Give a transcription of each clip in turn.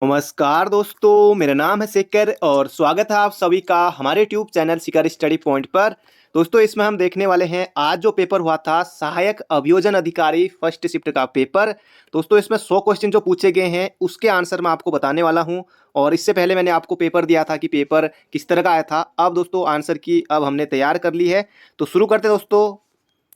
नमस्कार दोस्तों, मेरा नाम है शेखर और स्वागत है आप सभी का हमारे यूट्यूब चैनल शिखर स्टडी पॉइंट पर। दोस्तों, इसमें हम देखने वाले हैं आज जो पेपर हुआ था सहायक अभियोजन अधिकारी फर्स्ट शिफ्ट का पेपर। दोस्तों, इसमें 100 क्वेश्चन जो पूछे गए हैं उसके आंसर मैं आपको बताने वाला हूं। और इससे पहले मैंने आपको पेपर दिया था कि पेपर किस तरह का आया था। अब दोस्तों आंसर की अब हमने तैयार कर ली है, तो शुरू करते हैं दोस्तों।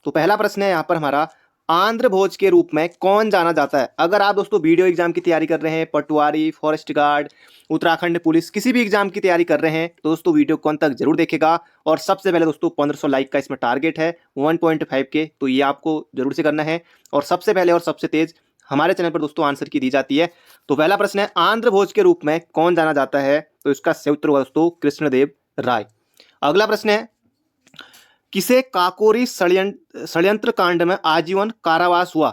तो पहला प्रश्न है यहाँ पर हमारा, आंध्र भोज के रूप में कौन जाना जाता है? अगर आप दोस्तों वीडियो एग्जाम की तैयारी कर रहे हैं, पटवारी, फॉरेस्ट गार्ड, उत्तराखंड पुलिस, किसी भी एग्जाम की तैयारी कर रहे हैं तो दोस्तों वीडियो को अंत तक जरूर देखेगा। और सबसे पहले दोस्तों 1500 लाइक का इसमें टारगेट है 1.5 के, तो ये आपको जरूर से करना है। और सबसे पहले और सबसे तेज हमारे चैनल पर दोस्तों आंसर की दी जाती है। तो पहला प्रश्न है, आंध्र भोज के रूप में कौन जाना जाता है? तो इसका सही उत्तर होगा दोस्तों कृष्णदेव राय। अगला प्रश्न है, किसे काकोरी षड्यंत्र कांड में आजीवन कारावास हुआ?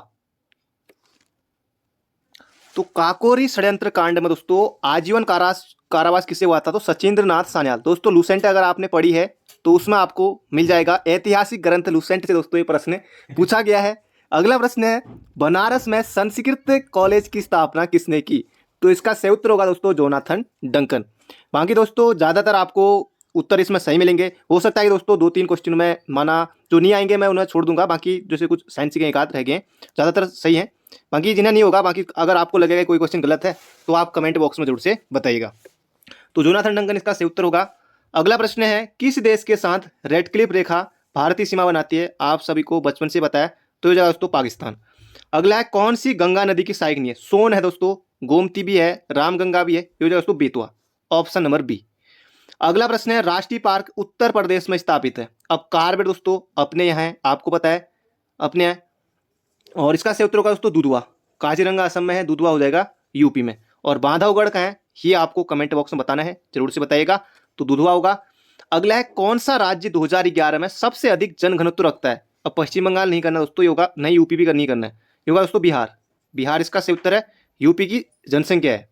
तो काकोरी षड्यंत्र कांड में दोस्तों आजीवन कारावास किसे हुआ था? तो सचिंद्र नाथ सान्याल। दोस्तों लूसेंट अगर आपने पढ़ी है तो उसमें आपको मिल जाएगा, ऐतिहासिक ग्रंथ लूसेंट से दोस्तों ये प्रश्न पूछा गया है। अगला प्रश्न है, बनारस में संस्कृत कॉलेज की स्थापना किसने की? तो इसका सही उत्तर होगा दोस्तों जोनाथन डंकन। बाकी दोस्तों ज्यादातर आपको उत्तर इसमें सही मिलेंगे। हो सकता है कि दोस्तों 2-3 क्वेश्चन में माना जो नहीं आएंगे मैं उन्हें छोड़ दूंगा, बाकी जैसे कुछ साइंस के एक आध रह गए, ज़्यादातर सही है। बाकी जिन्हें नहीं होगा, बाकी अगर आपको लगेगा कोई क्वेश्चन गलत है तो आप कमेंट बॉक्स में जरूर से बताइएगा। तो जोनाथन डंकन इसका सही उत्तर होगा। अगला प्रश्न है, किस देश के साथ रेड क्लिफ रेखा भारतीय सीमा बनाती है? आप सभी को बचपन से बताया, तो ये दोस्तों पाकिस्तान। अगला है, कौन सी गंगा नदी की सहायक नहीं है? सोन है दोस्तों, गोमती भी है, रामगंगा भी है, ये दोस्तों बेतवा। Option number B. अगला प्रश्न है, राष्ट्रीय पार्क उत्तर प्रदेश में स्थापित है। अब कार्बेट दोस्तों अपने यहाँ है, आपको पता है अपने यहाँ। और इसका सही उत्तर होगा दोस्तों दुधवा। काजीरंगा असम में है, दुधवा हो जाएगा यूपी में। और बांधवगढ़ का है, ये आपको कमेंट बॉक्स में बताना है, जरूर से बताइएगा। तो दुधवा होगा। अगला है, कौन सा राज्य 2011 में सबसे अधिक जनघनत्व रखता है? अब पश्चिम बंगाल नहीं करना दोस्तों, ये होगा नहीं, यूपी भी नहीं करना है, ये होगा दोस्तों बिहार। बिहार इसका सही उत्तर है, यूपी की जनसंख्या है।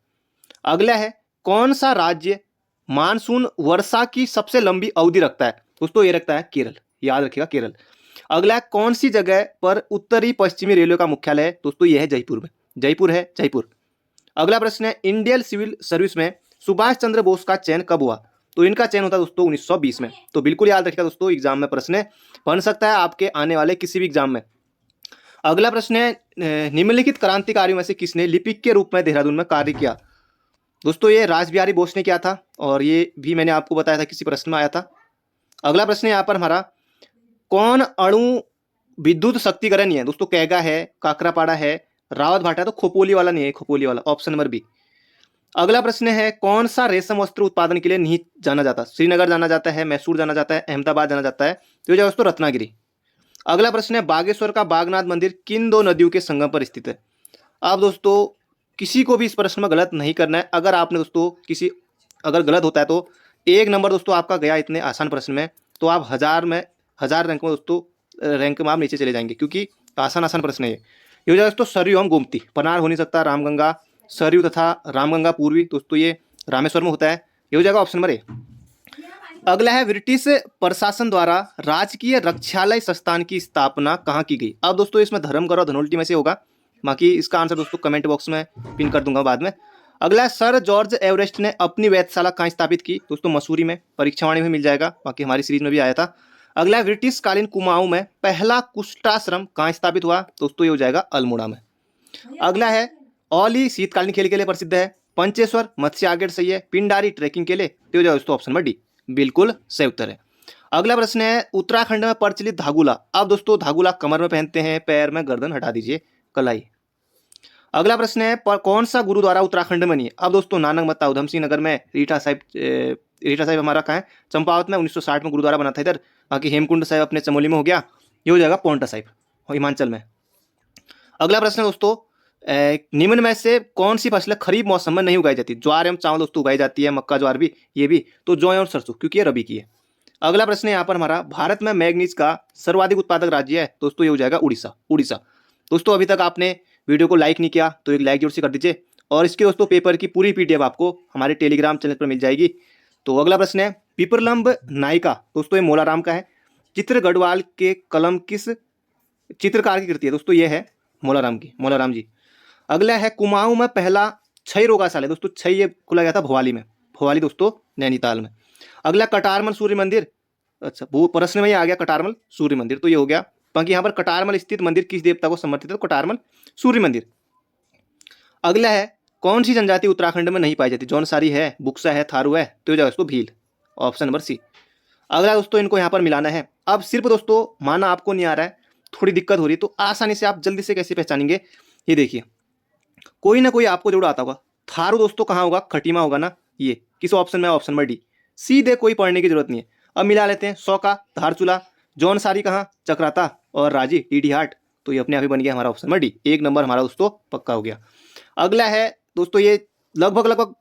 अगला है, कौन सा राज्य मानसून वर्षा की सबसे लंबी अवधि रखता है? दोस्तों ये रखता है केरल, याद रखिएगा केरल। अगला है, कौन सी जगह पर उत्तरी पश्चिमी रेलवे का मुख्यालय है? दोस्तों ये है जयपुर में, जयपुर है जयपुर। अगला प्रश्न है, इंडियन सिविल सर्विस में सुभाष चंद्र बोस का चयन कब हुआ? तो इनका चयन होता है दोस्तों 1920 में। तो बिल्कुल याद रखिएगा दोस्तों, एग्जाम में प्रश्न बन सकता है आपके आने वाले किसी भी एग्जाम में। अगला प्रश्न है, निम्नलिखित क्रांतिकारियों में से किसने लिपिक के रूप में देहरादून में कार्य किया? दोस्तों ये रासबिहारी बोस ने किया था, और ये भी मैंने आपको बताया था, किसी प्रश्न में आया था। अगला प्रश्न है यहाँ पर हमारा, कौन अणु विद्युत शक्तिकरण है? दोस्तों कैगा है, काकरापाड़ा है, रावत भाटा है, तो खोपोली वाला नहीं है, खोपोली वाला, ऑप्शन नंबर बी। अगला प्रश्न है, कौन सा रेशम वस्त्र उत्पादन के लिए नहीं जाना जाता? श्रीनगर जाना जाता है, मैसूर जाना जाता है, अहमदाबाद जाना जाता है, तो ये दोस्तों रत्नागिरी। अगला प्रश्न है, बागेश्वर का बागनाथ मंदिर किन दो नदियों के संगम पर स्थित है? अब दोस्तों किसी को भी इस प्रश्न में गलत नहीं करना है। अगर आपने दोस्तों किसी अगर गलत होता है तो 1 नंबर दोस्तों आपका गया इतने आसान प्रश्न में, तो आप 1000 रैंक में दोस्तों रैंक में आप नीचे चले जाएंगे, क्योंकि आसान आसान प्रश्न है ये। हो जाएगा दोस्तों सरयू एवं गोमती, पनार हो नहीं सकता, रामगंगा, सरयू तथा रामगंगा पूर्वी, दोस्तों ये रामेश्वर में होता है, ये हो जाएगा ऑप्शन नंबर ए। अगला है, ब्रिटिश प्रशासन द्वारा राजकीय रक्षालय संस्थान की स्थापना कहाँ की गई? अब दोस्तों इसमें धर्मगढ़ और धनोल्टी में से होगा, बाकी इसका आंसर दोस्तों कमेंट बॉक्स में पिन कर दूंगा बाद में। अगला है, सर जॉर्ज एवरेस्ट ने अपनी वेधशाला कहाँ स्थापित की? दोस्तों मसूरी में, परीक्षावाणी में मिल जाएगा, बाकी हमारी सीरीज में भी आया था। अगला है, ब्रिटिश कालीन कुमाऊं में पहला कुष्ठाश्रम कहाँ स्थापित हुआ? दोस्तों ये हो जाएगा अल्मोड़ा में। अगला है, औली शीतकालीन खेल के लिए प्रसिद्ध है, पंचेश्वर मत्स्य आगेट सही है, पिंडारी ट्रैकिंग के लिए, तो हो जाएगा दोस्तों ऑप्शन नंबर डी, बिल्कुल सही उत्तर है। अगला प्रश्न है, उत्तराखंड में प्रचलित धागुला। अब दोस्तों धागुला कमर में पहनते हैं, पैर में गर्दन हटा दीजिए, कलाई। अगला प्रश्न है, कौन सा गुरुद्वारा उत्तराखंड में नहीं है? अब दोस्तों नानक मत्ता उधम सिंह नगर में, रीठा साहिब हमारा कहाँ है, चंपावत में 1960 में गुरुद्वारा बना था इधर। बाकी हेमकुंड साहिब अपने चमोली में हो गया, ये हो जाएगा पौंटा साहिब हिमाचल में। अगला प्रश्न है दोस्तों, निम्न में से कौन सी फसलें खरीफ मौसम में नहीं उगाई जाती? ज्वार एवं चावल दोस्तों उगाई जाती है, मक्का ज्वार भी, ये भी, तो जौ और सरसों, क्योंकि ये रबी की है। अगला प्रश्न है यहाँ पर हमारा, भारत में मैग्नीज का सर्वाधिक उत्पादक राज्य है? दोस्तों ये हो जाएगा उड़ीसा, उड़ीसा। दोस्तों अभी तक आपने वीडियो को लाइक नहीं किया तो एक लाइक जरूर से कर दीजिए, और इसके दोस्तों पेपर की पूरी पीडीएफ आपको हमारे टेलीग्राम चैनल पर मिल जाएगी। तो अगला प्रश्न है, पिपरलम्ब नायिका, दोस्तों ये मोलाराम का है, चित्र गढ़वाल के कलम किस चित्रकार की कृति है? दोस्तों ये है मोलाराम की, मोलाराम जी। अगला है, कुमाऊं में पहला क्षय रोग का साल है दोस्तों, क्षय ये खोला गया था भोपाली में, भोपाली दोस्तों नैनीताल में। अगला कटारमल सूर्य मंदिर, अच्छा वो प्रश्न में ही आ गया कटारमल सूर्य मंदिर, तो ये हो गया। बाकी यहाँ पर कटारमल स्थित मंदिर किस देवता को समर्पित है, तो कटारमल सूर्य मंदिर। अगला है कौन सी जनजाति उत्तराखंड में नहीं पाई जाती, जौनसारी है, बुक्सा है, थारू है, तो ये दोस्तों भील, ऑप्शन नंबर सी। अगला दोस्तों इनको यहाँ पर मिलाना है। अब सिर्फ दोस्तों माना आपको नहीं आ रहा है, थोड़ी दिक्कत हो रही है, तो आसानी से आप जल्दी से कैसे पहचानेंगे, ये देखिए कोई ना कोई आपको जरूर आता होगा। थारू दोस्तों कहाँ होगा, खटीमा होगा ना, ये किस ऑप्शन में, ऑप्शन नंबर डी, सीधे कोई पढ़ने की जरूरत नहीं है। अब मिला लेते हैं, सौका धारचूला, जौनसारी कहाँ, चक्राता, और राजी टीडी हाट, तो ये अपने आप ही बन गया हमारा ऑप्शन नंबर डी, एक नंबर हमारा दोस्तों पक्का हो गया। अगला है दोस्तों ये लगभग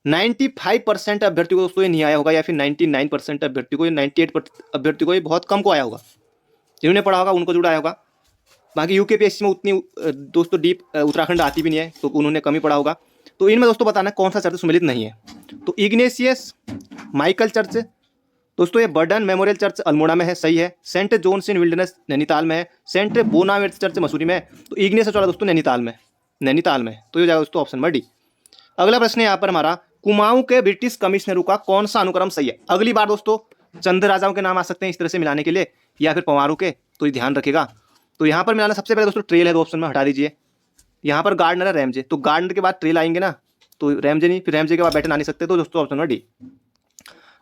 95% अभ्यर्थी को दोस्तों ये नहीं आया होगा, या फिर 99% अभ्यर्थी को, 98% अभ्यर्थी को, ये बहुत कम को आया होगा, जिन्होंने पढ़ा होगा उनको जुड़ा आया होगा। बाकी यूकेपीएससी में उतनी दोस्तों डीप उत्तराखंड आती भी नहीं है, तो उन्होंने कम ही पढ़ा होगा। तो इनमें दोस्तों बताना कौन सा चर्च सम्मिलित नहीं है, तो इग्नेशियस माइकल चर्च दोस्तों ये बर्डन मेमोरियल चर्च अल्मोड़ा में है, सही है। सेंट जोन्स इन विल्डरनेस नैनीताल में है। सेंट बोनावेंट चर्च मसूरी में है। तो इग्नेशियस वाला दोस्तों नैनीताल में, नैनीताल में, तो ये जाएगा दोस्तों ऑप्शन नंबर डी। अगला प्रश्न है यहाँ पर हमारा, कुमाऊं के ब्रिटिश कमिश्नरों का कौन सा अनुक्रम सही है। अगली बार दोस्तों चंद राजाओं के नाम आ सकते हैं इस तरह से मिलाने के लिए, या फिर पंवारों के, तो ये ध्यान रखेगा। तो यहाँ पर मिलाना सबसे पहले दोस्तों ट्रेल है, तो ऑप्शन में हटा दीजिए। यहाँ पर गार्डनर है रैमजे, तो गार्डनर के बाद ट्रेल आएंगे ना, तो रैमजे नहीं, फिर रैमजे के बाद बैठन आ नहीं सकते, तो दोस्तों ऑप्शन नंबर डी।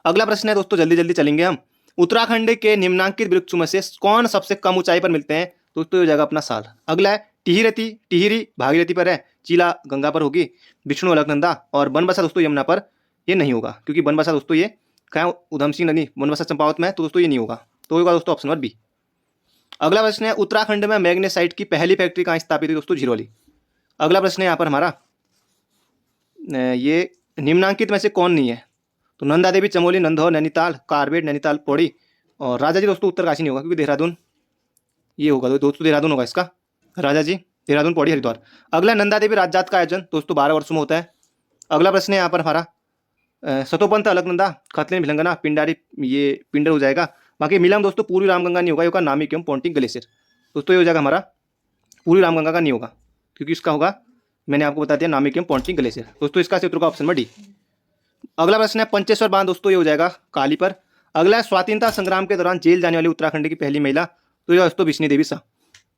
अगला प्रश्न है दोस्तों, जल्दी जल्दी चलेंगे हम। उत्तराखंड के निम्नांकित वृक्षों में से कौन सबसे कम ऊंचाई पर मिलते हैं, दोस्तों ये जाएगा अपना साल। अगला है टिहरी, टिहरी भागीरथी पर है, चीला गंगा पर होगी, विष्णु अलकनंदा, और बनबसा दोस्तों यमुना पर ये नहीं होगा, क्योंकि बनबसा दोस्तों ये कहाँ, उधम सिंह नदी बनबसा चंपावत में है, तो दोस्तों ये नहीं होगा, तो होगा दोस्तों ऑप्शन नंबर बी। अगला प्रश्न है, उत्तराखंड में मैग्नेसाइट की पहली फैक्ट्री कहाँ स्थापित हुई, दोस्तों झिरोली। अगला प्रश्न है यहाँ पर हमारा, ये निम्नांकित में से कौन नहीं है, तो नंदा देवी चमोली, नंदौर नैनीताल, कारबेट नैनीताल पौड़ी, और राजा जी दोस्तों उत्तरकाशी नहीं होगा, क्योंकि देहरादून ये होगा, दोस्तों देहरादून होगा इसका, राजा जी देहरादून पौड़ी हरिद्वार। अगला नंदा देवी राज्यात का आयोजन दोस्तों 12 वर्षों में होता है। अगला प्रश्न है यहाँ पर हमारा, सतोपंथ अलकनंदा, खतलेन भिलंगना, पिंडारी, ये पिंडर हो जाएगा। बाकी मिलम दोस्तों पूर्वी रामगंगा नहीं होगा, ये होगा नामिक एवं पॉन्टिंग ग्लेशियर, दोस्तों ये हो जाएगा हमारा, पूर्वी रामगंगा का नहीं होगा, क्योंकि इसका होगा, मैंने आपको बता दिया, नामिक एवं पॉन्टिंग ग्लेशियर, दोस्तों इसका उत्तर का ऑप्शन नंबर डी। अगला प्रश्न है, पंचेश्वर बांध दोस्तों ये हो जाएगा काली पर। अगला है, स्वाधीनता संग्राम के दौरान जेल जाने वाली उत्तराखंड की पहली महिला, तो ये दोस्तों विष्णु देवी शाह।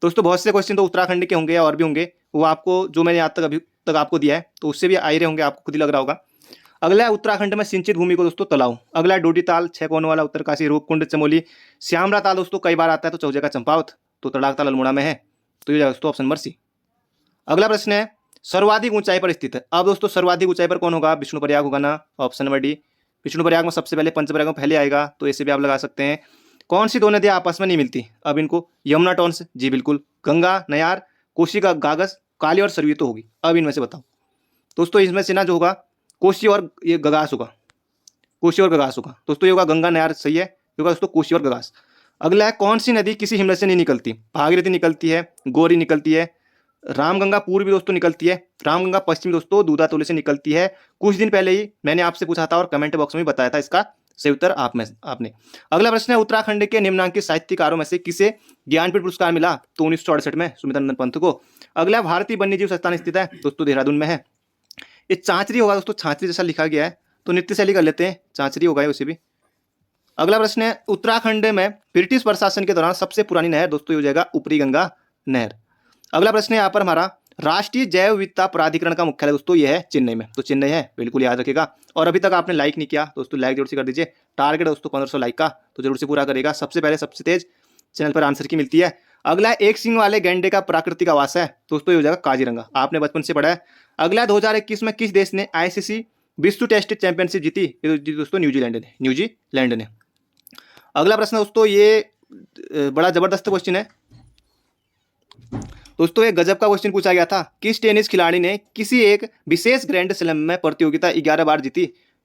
दोस्तों बहुत से क्वेश्चन तो उत्तराखंड के होंगे या और भी होंगे, वो आपको जो मैंने आज तक अभी तक आपको दिया है, तो उससे भी आ ही रहे होंगे, आपको खुद ही लग रहा होगा। अगला है, उत्तराखंड में सिंचित भूमि को दोस्तों तलाव। अगला है, डोडी ताल, 6 कोनों वाला, उत्तरकाशी, रूपकुंड, चमोली, श्यामला ताल दोस्तों कई बार आता है, तो चौजे का चंपावत, तो तड़ाक ताल अल्मोड़ा में है, तो ये दोस्तों ऑप्शन नंबर सी। अगला प्रश्न है, सर्वाधिक ऊंचाई पर स्थित है। अब दोस्तों सर्वाधिक ऊंचाई पर कौन होगा, विष्णु प्रयाग होगा ना, option number D. Vishnu Prayag में सबसे पहले, पंचप्रयाग में पहले आएगा, तो ऐसे भी आप लगा सकते हैं। कौन सी दो नदियां आपस में नहीं मिलती अब इनको, यमुना टॉन्स, जी बिल्कुल, गंगा नयार, कोसी का गागस, काली और सरयू तो होगी। अब इनमें से बताओ दोस्तों, इसमें से ना जो होगा कोसी और ये गगास होगा, कोसी और गगास होगा दोस्तों, ये होगा गंगा नयार, सही है, ये होगा दोस्तों कोसी और गगास। अगला है, कौन सी नदी किसी हिमनद से नहीं निकलती, भागीरथी निकलती है, गौरी निकलती है, रामगंगा पूर्वी दोस्तों निकलती है, रामगंगा पश्चिमी दोस्तों दूधा तोले से निकलती है। कुछ दिन पहले ही मैंने आपसे पूछा था और कमेंट बॉक्स में बताया था, इसका सही उत्तर आपने। अगला प्रश्न है, उत्तराखंड के निम्नांकित साहित्यकारों में से किसे ज्ञानपीठ पुरस्कार मिला, तो 1968 में सुमिता नंदन पंत को। अगला, भारतीय वन्यजीव संस्थान स्थित है दोस्तों देहरादून में है। ये चांचरी होगा दोस्तों, चांचरी जैसा लिखा गया है, तो नृत्य शैली कर लेते हैं, चांचरी होगा उसे भी। अगला प्रश्न है, उत्तराखंड में ब्रिटिश प्रशासन के दौरान सबसे पुरानी नहर दोस्तों हो जाएगा ऊपरी गंगा नहर। अगला प्रश्न है यहाँ पर हमारा, राष्ट्रीय जैव विविधता प्राधिकरण का मुख्यालय दोस्तों ये है चेन्नई में, तो चेन्नई है, बिल्कुल याद रखेगा। और अभी तक आपने लाइक नहीं किया दोस्तों, लाइक जरूर से कर दीजिए। टारगेट दोस्तों 1500 लाइक का, तो जरूर से पूरा करेगा। सबसे पहले सबसे तेज चैनल पर आंसर की मिलती है। अगला, एक सिंग वाले गैंडे का प्राकृतिक आवास है दोस्तों, ये हो जाएगा काजीरंगा, आपने बचपन से पढ़ा है। अगला, 2021 में किस देश ने ICC विश्व टेस्ट चैंपियनशिप जीती, ये जीती दोस्तों न्यूजीलैंड ने। अगला प्रश्न दोस्तों, ये बड़ा जबरदस्त क्वेश्चन है दोस्तों, एक गजब का क्वेश्चन पूछा गया था, किस टेनिस खिलाड़ी ने किसी एक विशेष ग्रैंड स्लैम में प्रतियोगिता 11 बार जीती,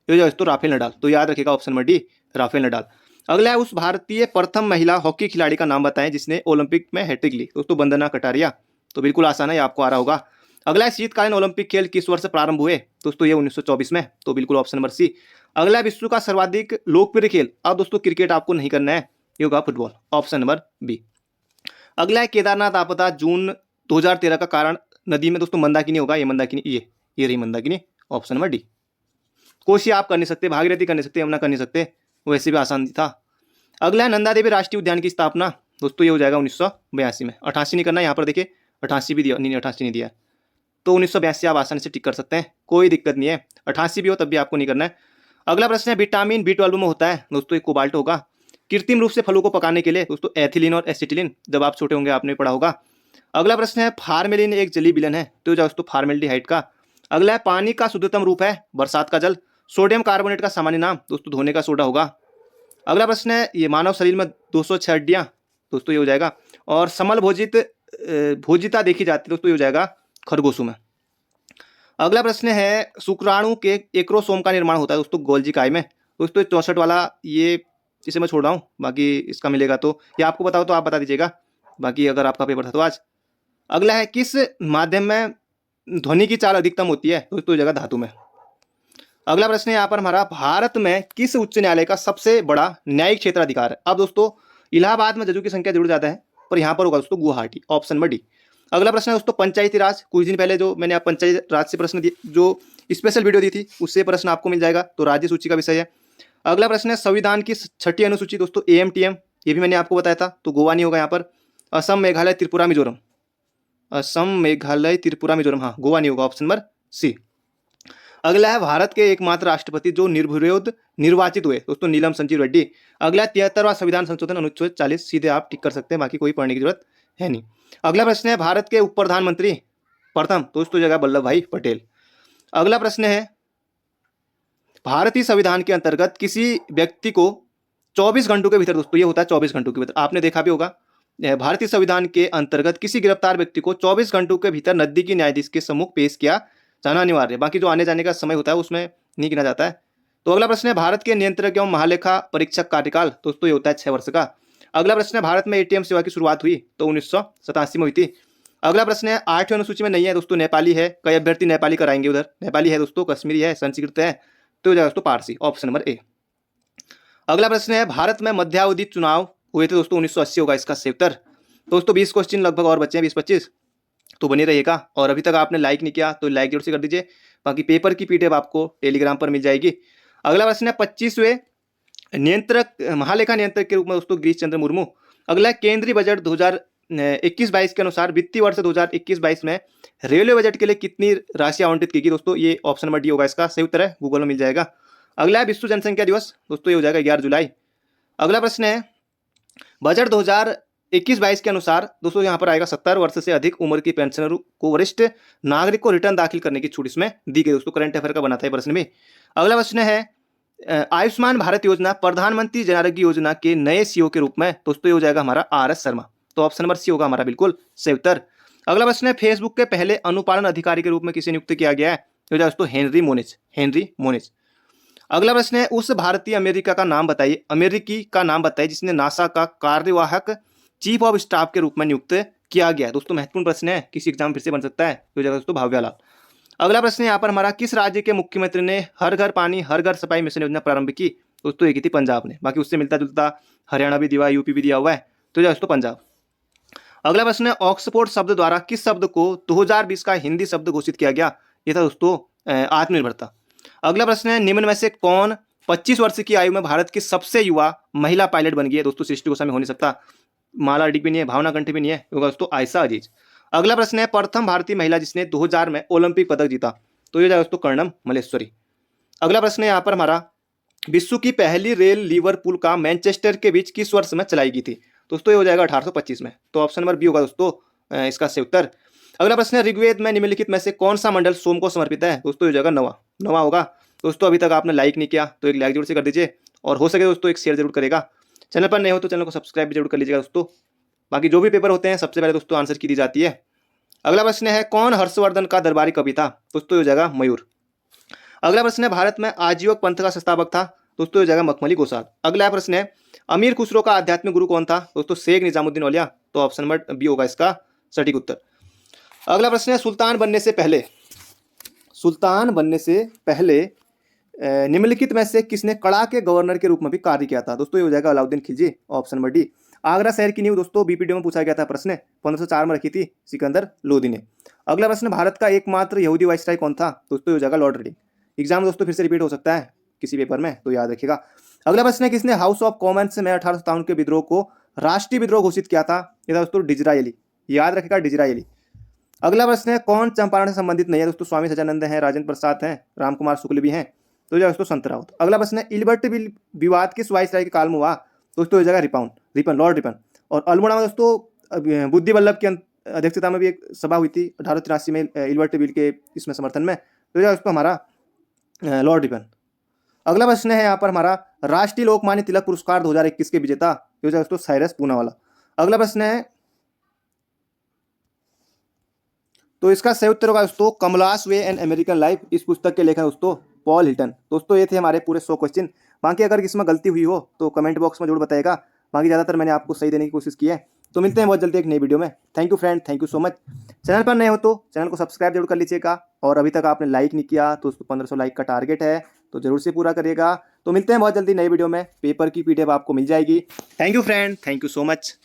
ये दोस्तों राफेल नडाल, तो याद रखिएगा option number D, Rafael Nadal. अगला है, उस भारतीय प्रथम महिला हॉकी खिलाड़ी का नाम बताएं जिसने ओलंपिक में हैट्रिक ली, दोस्तों वंदना कटारिया, तो बिल्कुल आसान है, आपको आ रहा होगा। अगला है, शीतकालीन ओलंपिक खेल किस वर्ष प्रारंभ हुए, दोस्तों ये 1924 में, तो बिल्कुल ऑप्शन नंबर सी। अगला, विश्व का सर्वाधिक लोकप्रिय खेल, अब दोस्तों क्रिकेट आपको नहीं करना है, ये होगा फुटबॉल, ऑप्शन नंबर बी। अगला है, केदारनाथ आपदा जून 2013 का कारण नदी में दोस्तों मंदाकिनी होगा, ये मंदाकिनी, ये ये रही Mandakini, option number D. Kosi आप कर नहीं सकते, भागीरथी कर नहीं सकते, यमुना कर नहीं सकते, वैसे भी आसान था। अगला है नंदा देवी राष्ट्रीय उद्यान की स्थापना, दोस्तों ये हो जाएगा 1982 में। 88 नहीं करना, यहाँ पर देखिए 88 भी दिया नहीं, 88 नहीं दिया, तो 1982 आप आसानी से टिक कर सकते हैं, कोई दिक्कत नहीं है। 88 भी हो तब भी आपको नहीं करना है। अगला प्रश्न है विटामिन B12 में होता है, दोस्तों एक कोबाल्ट होगा। कृत्रिम रूप से फलों को पकाने के लिए दोस्तों एथिलीन और एसिटिलीन, जब आप छोटे होंगे आपने पढ़ा होगा। अगला प्रश्न है फार्मेलिन एक जली विलन है, तो दोस्तों फार्मेल्डिहाइड का। अगला है पानी का शुद्धतम रूप है बरसात का जल। सोडियम कार्बोनेट का सामान्य नाम दोस्तों धोने का सोडा होगा। अगला प्रश्न है ये मानव शरीर में 206 हड्डियां, दोस्तों ये हो जाएगा। और समल भोजिता देखी जाती है, दोस्तों ये हो जाएगा खरगोशों में। अगला प्रश्न है शुक्राणु के एक्रोसोम का निर्माण होता है दोस्तों गोल्जी काई में, दोस्तों 64 वाला ये इसे मैं छोड़ रहा हूँ, बाकी इसका मिलेगा तो ये आपको बताओ तो आप बता दीजिएगा, बाकी अगर आपका पेपर था तो आज। अगला है किस माध्यम में ध्वनि की चाल अधिकतम होती है, दोस्तों जगह धातु में। अगला प्रश्न है यहाँ पर हमारा भारत में किस उच्च न्यायालय का सबसे बड़ा न्यायिक क्षेत्राधिकार है। अब दोस्तों इलाहाबाद में जजों की संख्या जरूर ज्यादा है, पर यहाँ पर होगा दोस्तों गुवाहाटी, ऑप्शन नंबर डी। अगला प्रश्न है दोस्तों पंचायती राज, कुछ दिन पहले जो मैंने आप पंचायती राज से प्रश्न जो स्पेशल वीडियो दी थी उससे प्रश्न आपको मिल जाएगा, तो राज्य सूची का विषय है। अगला प्रश्न है संविधान की 6ठी अनुसूची दोस्तों AMTM, ये भी मैंने आपको बताया था, तो गोवा नहीं होगा यहाँ पर। असम मेघालय त्रिपुरा मिजोरम, असम मेघालय त्रिपुरा मिजोरम, हाँ गोवा नहीं होगा, ऑप्शन नंबर सी। अगला है भारत के एकमात्र राष्ट्रपति जो निर्विरोध निर्वाचित हुए, दोस्तों नीलम संजीव रेड्डी। अगला 73वां संविधान संशोधन अनुच्छेद 40, सीधे आप टिक कर सकते हैं, बाकी कोई पढ़ने की जरूरत है नहीं। अगला प्रश्न है भारत के उप प्रधानमंत्री प्रथम, दोस्तों जगह वल्लभ भाई पटेल। अगला प्रश्न है भारतीय संविधान के अंतर्गत किसी व्यक्ति को 24 घंटों के भीतर, दोस्तों ये होता है 24 घंटों के भीतर, आपने देखा भी होगा, भारतीय संविधान के अंतर्गत किसी गिरफ्तार व्यक्ति को 24 घंटों के भीतर नजदीकी न्यायाधीश के सम्मुख पेश किया जाना अनिवार्य है, बाकी जो आने जाने का समय होता है उसमें नहीं गिना जाता है। तो अगला प्रश्न है भारत के नियंत्रक एवं महालेखा परीक्षक कार्यकाल, दोस्तों ये होता है 6 वर्ष का। अगला प्रश्न है भारत में ATM सेवा की शुरुआत हुई, तो 1987 में हुई थी। अगला प्रश्न है 8वीं अनुसूची में नहीं है दोस्तों, नेपाली है, कई अभ्यर्थी नेपाली कराएंगे, उधर नेपाली है दोस्तों, कश्मीरी है, संस्कृत है, तो दोस्तों पारसी, ऑप्शन नंबर ए। अगला प्रश्न है भारत में मध्यावधि चुनाव हुए थे दोस्तों 1980 होगा इसका सही उत्तर। दोस्तों 20 क्वेश्चन लगभग और बचे हैं, 20-25, तो बने रहिएगा। और अभी तक आपने लाइक नहीं किया तो लाइक जरूर से कर दीजिए, बाकी पेपर की PDF आपको टेलीग्राम पर मिल जाएगी। अगला प्रश्न है 25वें नियंत्रक महालेखा नियंत्रक के रूप में दोस्तों गिरीश चंद्र मुर्मू। अगला केंद्रीय बजट 2021-22 के अनुसार वित्तीय वर्ष 2021-22 में रेलवे बजट के लिए कितनी राशि आवंटित की गई, दोस्तों ये ऑप्शन नंबर डी होगा, इसका सही उत्तर है, गूगल में मिल जाएगा। अगला है विश्व जनसंख्या दिवस, दोस्तों ये हो जाएगा 11 जुलाई। अगला प्रश्न है बजट 2021-22 के अनुसार दोस्तों यहाँ पर आएगा 70 वर्ष से अधिक उम्र की पेंशनर को वरिष्ठ नागरिक को रिटर्न दाखिल करने की छूट इसमें दी गई, दोस्तों करंट अफेयर का बना था प्रश्न में। अगला प्रश्न है आयुष्मान भारत योजना प्रधानमंत्री जन आरोग्य योजना के नए CEO के रूप में, दोस्तों ये हो जाएगा हमारा RS शर्मा, तो ऑप्शन नंबर सी होगा हमारा बिल्कुल सही उत्तर। अगला प्रश्न है फेसबुक के पहले अनुपालन अधिकारी के रूप में किसे नियुक्त किया गया है, तो दोस्तों हेनरी मोनिज। अगला प्रश्न है उस भारतीय अमेरिकी का नाम बताइए जिसने नासा का कार्यवाहक चीफ ऑफ स्टाफ के रूप में नियुक्त किया गया है, दोस्तों महत्वपूर्ण प्रश्न है, किसी एग्जाम फिर से बन सकता है, तो दोस्तों भाव्यालाल। अगला प्रश्न है यहाँ पर हमारा किस राज्य के मुख्यमंत्री ने हर घर पानी हर घर सफाई मिशन योजना प्रारंभ की, दोस्तों ये की थी पंजाब ने, बाकी उससे मिलता जुलता हरियाणा भी दिया, यूपी भी दिया हुआ है, तो दोस्तों पंजाब। अगला प्रश्न है ऑक्सफोर्ड शब्द द्वारा किस शब्द को 2020 का हिंदी शब्द घोषित किया गया, ये था दोस्तों आत्मनिर्भरता। अगला प्रश्न है निम्न में से कौन 25 वर्ष की आयु में भारत की सबसे युवा महिला पायलट बन गई है, दोस्तों सृष्टि गोस्वामी हो नहीं सकता, माला डिक भी नहीं है, भावना कंठ भी नहीं है, होगा दोस्तों आयशा अजीज। अगला प्रश्न है प्रथम भारतीय महिला जिसने 2000 में ओलंपिक पदक जीता, तो ये दोस्तों कर्णम मल्लेश्वरी। अगला प्रश्न है यहाँ पर हमारा विश्व की पहली रेल लिवरपूल का मैनचेस्टर के बीच किस वर्ष में चलाई गई थी, दोस्तों ये हो जाएगा 1825 में, तो ऑप्शन नंबर बी होगा दोस्तों इसका सही उत्तर। अगला प्रश्न है ऋग्वेद में निम्नलिखित में से कौन सा मंडल सोम को समर्पित है, दोस्तों ये हो जाएगा नवा होगा। दोस्तों अभी तक आपने लाइक नहीं किया तो एक लाइक जरूर से कर दीजिए, और हो सके दोस्तों एक शेयर जरूर करेगा, चैनल पर नए हो तो चैनल को सब्सक्राइब भी जरूर कर लीजिएगा दोस्तों। बाकी जो भी पेपर होते हैं सबसे पहले दोस्तों आंसर की दी जाती है। अगला प्रश्न है कौन हर्षवर्धन का दरबारी कवि था, दोस्तों ये हो जाएगा मयूर। अगला प्रश्न है भारत में आजीवक पंथ का संस्थापक था, दोस्तों ये हो जाएगा मखमली गोसाल। अगला प्रश्न है अमीर खुसरो का आध्यात्मिक गुरु कौन था, दोस्तों शेख निजामुद्दीन औलिया, तो ऑप्शन नंबर बी होगा इसका सटीक उत्तर। अगला प्रश्न है सुल्तान बनने से पहले निम्नलिखित में से किसने कड़ा के गवर्नर के रूप में भी कार्य किया था, दोस्तों ये हो जाएगा Alauddin Khilji, option number D. Agra शहर की नींव दोस्तों बीपीडीओ में पूछा गया था प्रश्न, 1504 में रखी थी सिकंदर लोदी ने। अगला प्रश्न, भारत का एकमात्र यहूदी वाइसराय कौन था? दोस्तों ये जगह लॉर्ड रीडिंग। एग्जाम दोस्तों फिर से रिपीट हो सकता है किसी पेपर में, तो याद रखिएगा। अगला प्रश्न है, किसने हाउस ऑफ कॉमन्स में 1857 के विद्रोह को राष्ट्रीय विद्रोह घोषित किया था? ये था दोस्तों डिजरायली, याद रखिएगा डिजरायली। अगला प्रश्न है, कौन चंपारण से संबंधित नहीं है? दोस्तों स्वामी सच्चिदानंद हैं, राजेंद्र प्रसाद हैं, रामकुमार शुक्ल भी हैं, तो ये दोस्तों संत राउत। अगला प्रश्न है, इल्बर्ट विवाद किस वाइसराय के काल में हुआ? दोस्तों ये जगह रिपन लॉर्ड रिपन। और अल्मोड़ा में दोस्तों बुद्धि वल्लभ की अध्यक्षता में भी एक सभा हुई थी 1883 में इल्बर्ट बिल के इसमें समर्थन में, तो यह दोस्तों हमारा लॉर्ड रिपन। अगला प्रश्न है यहाँ पर हमारा, राष्ट्रीय लोकमान्य तिलक पुरस्कार 2021 के विजेता? ये दोस्तों साइरस पूनावाला। अगला प्रश्न है, तो इसका सही उत्तर होगा दोस्तों कमलास वे एन अमेरिकन लाइफ। इस पुस्तक के लेखक दोस्तों पॉल हिल्टन। दोस्तों ये थे हमारे पूरे 100 क्वेश्चन। बाकी अगर किसी में गलती हुई हो तो कमेंट बॉक्स में जरूर बताएगा, बाकी ज़्यादातर मैंने आपको सही देने की कोशिश की है। तो मिलते हैं बहुत जल्दी एक नई वीडियो में। Thank you friend, thank you so much. Channel पर नए हो तो चैनल को सब्सक्राइब जरूर कर लीजिएगा, और अभी तक आपने लाइक नहीं किया तो दोस्तों 1500 लाइक का टारगेट है, तो जरूर से पूरा करिएगा। तो मिलते हैं बहुत जल्दी नई वीडियो में, पेपर की पीडीएफ आपको मिल जाएगी। Thank you friend, thank you so much.